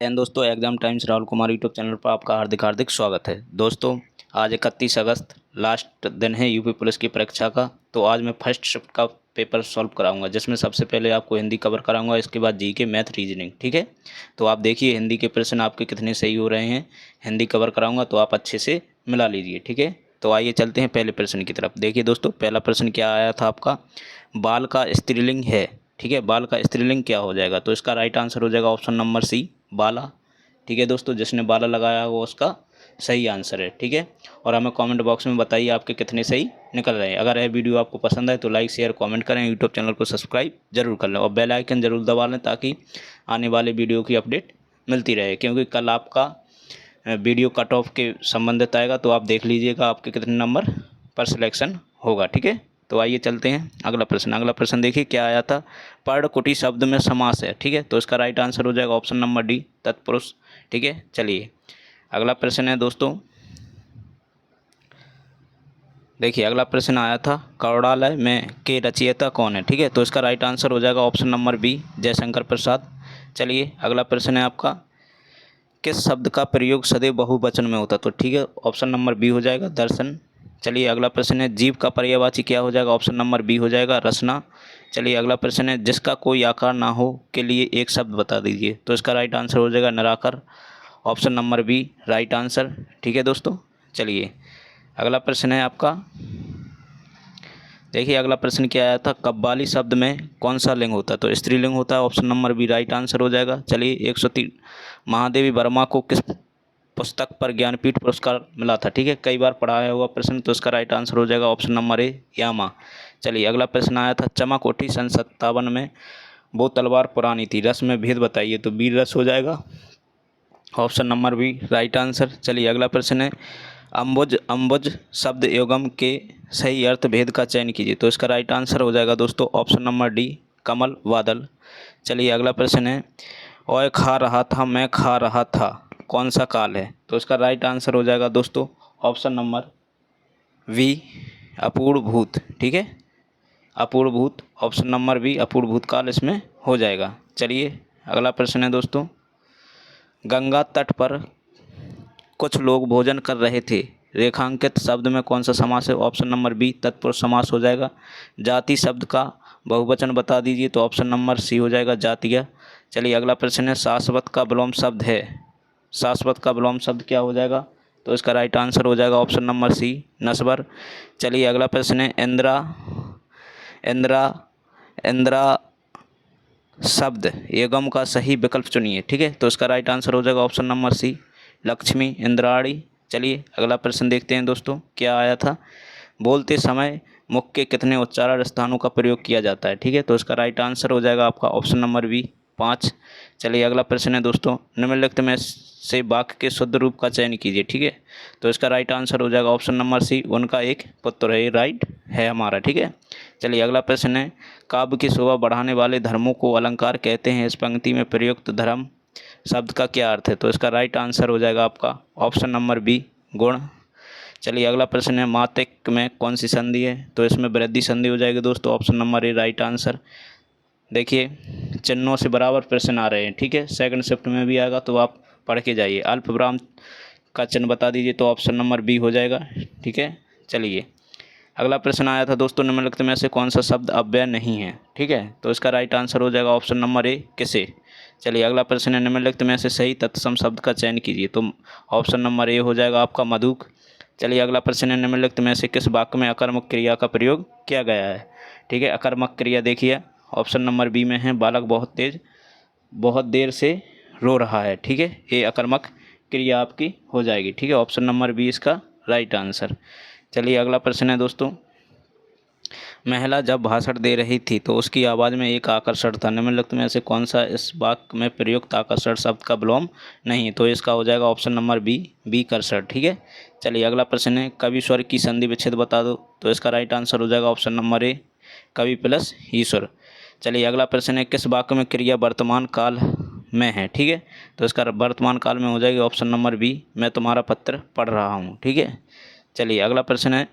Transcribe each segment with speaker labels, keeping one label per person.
Speaker 1: And दोस्तों, exam times Rahul Kumar YouTube channel पर आपका हार्दिक हार्दिक स्वागत है। दोस्तों, आज 31 अगस्त लास्ट दिन है यूपी पुलिस की परीक्षा का। तो आज मैं फर्स्ट शिफ्ट का पेपर सॉल्व कराऊंगा, जिसमें सबसे पहले आपको हिंदी कवर कराऊंगा, इसके बाद जीके, मैथ, रीजनिंग। ठीक है, तो आप देखिए हिंदी के प्रश्न आपके कितने सही हो रहे हैं। हिंदी कवर कराऊंगा तो आप अच्छे से मिला लीजिए। ठीक है, तो आइए चलते हैं पहले प्रश्न की तरफ। देखिए दोस्तों, पहला प्रश्न क्या आया था आपका, बाल का स्त्रीलिंग है। ठीक है, बाल का स्त्रीलिंग क्या हो जाएगा? तो इसका राइट आंसर हो जाएगा ऑप्शन नंबर सी, बाला। ठीक है दोस्तों, जिसने बाला लगाया वो उसका सही आंसर है। ठीक है, और हमें कमेंट बॉक्स में बताइए आपके कितने सही निकल रहे हैं। अगर यह वीडियो आपको पसंद आए तो लाइक शेयर कमेंट करें, यूट्यूब चैनल को सब्सक्राइब जरूर कर लें और बेल आइकन जरूर दबा लें, ताकि आने वाले वीडियो की अपडेट मिलती रहे। क्योंकि कल आपका वीडियो कट ऑफ के संबंधित आएगा, तो आप देख लीजिएगा आपके कितने नंबर पर सिलेक्शन होगा। ठीक है, तो आइए चलते हैं अगला प्रश्न। अगला प्रश्न देखिए क्या आया था, पर्णकुटी शब्द में समास है। ठीक है, तो इसका राइट आंसर हो जाएगा ऑप्शन नंबर डी, तत्पुरुष। ठीक है, चलिए अगला प्रश्न है दोस्तों। देखिए अगला प्रश्न आया था, कौड़ालय में के रचयिता कौन है? ठीक है, तो इसका राइट आंसर हो जाएगा option number B, Jaishankar Prasad. चलिए अगला प्रश्न है आपका, किस शब्द का प्रयोग सदैव बहुवचन में होता? तो ठीक है, ऑप्शन नंबर बी हो जाएगा, दर्शन। चलिए अगला प्रश्न है, जीव का पर्यायवाची क्या हो जाएगा? ऑप्शन नंबर बी हो जाएगा, रचना। चलिए अगला प्रश्न है, जिसका कोई आकार ना हो के लिए एक शब्द बता दीजिए। तो इसका राइट आंसर हो जाएगा निराकार, option number B right answer. ठीक है दोस्तों, चलिए अगला प्रश्न है आपका। देखिए अगला प्रश्न क्या आया था, कव्वाली शब्द में कौन सा लिंग होता है? तो स्त्रीलिंग होता है, option number B right answer हो जाएगा। चलिए 103 महादेवी वर्मा को किस पुस्तक पर ज्ञानपीठ पुरस्कार मिला था? ठीक है, कई बार पढ़ाया हुआ प्रश्न, तो इसका राइट आंसर हो जाएगा ऑप्शन नंबर ए, यामा। चलिए अगला प्रश्न आया था, चमक उठी सन 57 में, वो तलवार पुरानी थी, रस में भेद बताइए। तो वीर रस हो जाएगा, option number B right answer. चलिए अगला प्रश्न है, अम्बुज अम्बुज शब्द एवं के सही अर्थ भेद का चयन कीजिए। तो इसका राइट आंसर हो जाएगा दोस्तों ऑप्शन नंबर डी, कमल, बादल। चलिए अगला प्रश्न है, ओए खा रहा था मैं खा रहा था, कौन सा काल है? तो इसका राइट आंसर हो जाएगा दोस्तों ऑप्शन नंबर वी, अपूर्ण भूत। ठीक है, अपूर्ण भूत, ऑप्शन नंबर बी अपूर्ण भूतकाल इसमें हो जाएगा। चलिए अगला प्रश्न है दोस्तों, गंगा तट पर कुछ लोग भोजन कर रहे थे, रेखांकित शब्द में कौन सा समास है? ऑप्शन नंबर बी तत्पुरुष समास हो जाएगा। जाति शब्द का बहुवचन बता दीजिए। तो ऑप्शन नंबर सी हो जाएगा, जातीय। चलिए अगला प्रश्न है, शाश्वत का विलोम शब्द है, शाश्वत का विलोम शब्द क्या हो जाएगा? तो इसका राइट आंसर हो जाएगा ऑप्शन नंबर सी, नस्वर। चलिए अगला प्रश्न है, इंदिरा इंदिरा इंदिरा शब्द एवं का सही विकल्प चुनिए। ठीक है, तो इसका राइट आंसर हो जाएगा option number C, Lakshmi, Indrani. चलिए अगला प्रश्न देखते हैं दोस्तों, क्या आया था, बोलते समय मुख के कितने उच्चारण स्थानों का प्रयोग किया जाता है? ठीक है, तो इसका राइट आंसर हो जाएगा आपका ऑप्शन नंबर बी, 5। चलिए अगला प्रश्न है दोस्तों, निम्नलिखित में से वाक्य के शुद्ध रूप का चयन कीजिए। ठीक है, तो इसका राइट आंसर हो जाएगा ऑप्शन नंबर सी, उनका एक पुत्र है, ये राइट है हमारा। ठीक है, चलिए अगला प्रश्न है, काव्य की शोभा बढ़ाने वाले धर्मों को अलंकार कहते हैं, इस पंक्ति में प्रयुक्त धर्म शब्द का क्या अर्थ है? तो इसका राइट आंसर हो जाएगा आपका ऑप्शन नंबर बी, गुण। चलिए अगला प्रश्न है, मात्रिक में कौन सी संधि है? तो इसमें वृद्धि संधि हो जाएगी दोस्तों, option number A right answer. देखिए चिन्हों से बराबर प्रश्न आ रहे हैं। ठीक है, सेकंड शिफ्ट में भी आएगा, तो आप पढ़ के जाइए। अल्प विराम का चिन्ह बता दीजिए। तो ऑप्शन नंबर बी हो जाएगा। ठीक है, चलिए अगला प्रश्न आया था दोस्तों, निम्नलिखित में से कौन सा शब्द अव्यय नहीं है? ठीक है, तो इसका राइट आंसर हो जाएगा ऑप्शन नंबर ए, किसे। चलिए अगला प्रश्न है, निम्नलिखित में से सही तत्सम शब्द का चयन कीजिए। तो ऑप्शन नंबर ए हो जाएगा आपका, मधुक। चलिए अगला प्रश्न है, निम्नलिखित में से किस वाक्य में अकर्मक क्रिया का प्रयोग किया गया है? ठीक है, अकर्मक क्रिया देखिए ऑप्शन नंबर बी में है, बालक बहुत देर से रो रहा है। ठीक है, ये अकर्मक क्रिया आपकी हो जाएगी। ठीक है, ऑप्शन नंबर बी इसका राइट आंसर। चलिए अगला प्रश्न है दोस्तों, महिला जब भाषण दे रही थी तो उसकी आवाज़ में एक आकर्षण था, निम्नलिखित में से कौन सा इस वाक्य में प्रयुक्त आकर्षण शब्द का विलोम नहीं? तो इसका हो जाएगा ऑप्शन नंबर बी, बी कर्षण। ठीक है, चलिए अगला प्रश्न है, कवि स्वर की संधि विच्छेद बता दो। तो इसका राइट आंसर हो जाएगा ऑप्शन नंबर ए, कवि प्लस ईश्वर। चलिए अगला प्रश्न है, किस वाक्य में क्रिया वर्तमान काल में है? ठीक है, तो इसका वर्तमान काल में हो जाएगी ऑप्शन नंबर बी, मैं तुम्हारा पत्र पढ़ रहा हूँ। ठीक है, चलिए अगला प्रश्न है,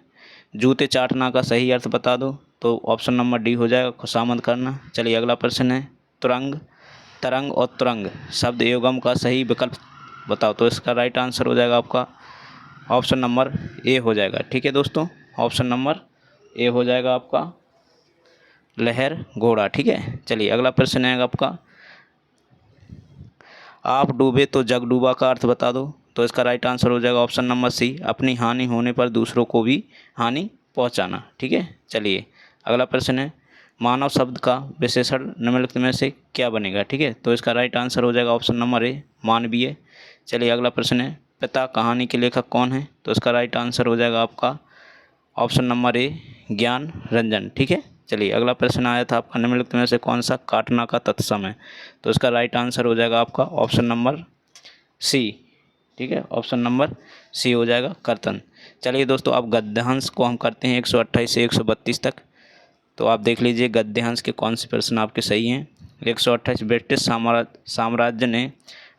Speaker 1: जूते चाटना का सही अर्थ बता दो। तो ऑप्शन नंबर डी हो जाएगा, खुशामद करना। चलिए अगला प्रश्न है, तुरंग तरंग और तुरंग शब्द युग्म का सही विकल्प बताओ। तो इसका राइट आंसर हो जाएगा आपका ऑप्शन नंबर ए हो जाएगा। ठीक है दोस्तों, ऑप्शन नंबर ए हो जाएगा आपका लहर घोड़ा। ठीक है, चलिए अगला प्रश्न है आपका, आप डूबे तो जग डूबा का अर्थ बता दो। तो इसका राइट आंसर हो जाएगा ऑप्शन नंबर सी, अपनी हानि होने पर दूसरों को भी हानि पहुंचाना। ठीक है, चलिए अगला प्रश्न है, मानव शब्द का विशेषण निम्नलिखित में से क्या बनेगा। ठीक है, तो इसका राइट आंसर हो जाएगा ऑप्शन नंबर ए, मानवीय। चलिए अगला प्रश्न है, पिता कहानी के लेखक कौन है। तो इसका राइट आंसर हो जाएगा आपका ऑप्शन नंबर ए, ज्ञान रंजन। ठीक है, चलिए अगला प्रश्न आया था आपका, निम्नलिखित में से कौन सा काटना का तत्सम है। तो इसका राइट आंसर हो जाएगा आपका ऑप्शन नंबर सी। ठीक है, ऑप्शन नंबर सी हो जाएगा कर्तन। चलिए दोस्तों, अब गद्यांश को हम करते हैं 128 से 132 तक। तो आप देख लीजिए गद्यांश के कौन से प्रश्न आपके सही हैं। 128, ब्रिटिश साम्राज्य ने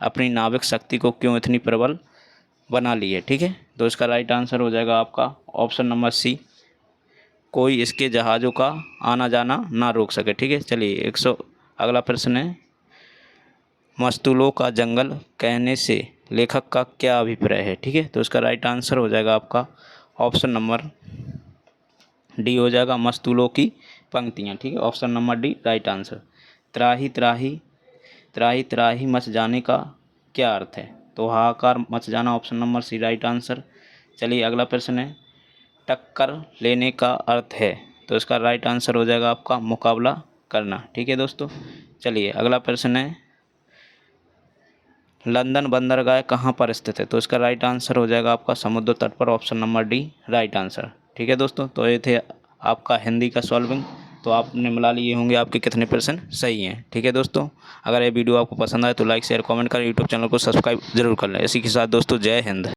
Speaker 1: अपनी नाविक शक्ति को क्यों इतनी प्रबल बना ली है। ठीक है, तो इसका राइट आंसर हो जाएगा आपका ऑप्शन नंबर सी, कोई इसके जहाज़ों का आना जाना ना रोक सके। ठीक है, चलिए अगला प्रश्न है, मस्तूलों का जंगल कहने से लेखक का क्या अभिप्राय है। ठीक है, तो इसका राइट आंसर हो जाएगा आपका ऑप्शन नंबर डी हो जाएगा, मस्तूलों की पंक्तियाँ। ठीक है, option number D right answer. त्राही त्राही त्राही त्राही मच जाने का क्या अर्थ है। तो हाहाकार मच जाना, option number C right answer. चलिए अगला प्रश्न है, टक्कर लेने का अर्थ है। तो इसका राइट आंसर हो जाएगा आपका मुकाबला करना। ठीक है दोस्तों, चलिए अगला प्रश्न है, लंदन बंदरगाह कहाँ पर स्थित है। तो इसका राइट आंसर हो जाएगा आपका समुद्र तट पर, option number D right answer. ठीक है दोस्तों, तो ये थे आपका हिंदी का सॉल्विंग। तो आपने मिला लिए होंगे आपके कितने प्रश्न सही हैं। ठीक है दोस्तों, अगर ये वीडियो आपको पसंद आए तो लाइक शेयर कमेंट करें, यूट्यूब चैनल को सब्सक्राइब जरूर कर लें। इसी के साथ दोस्तों जय हिंद।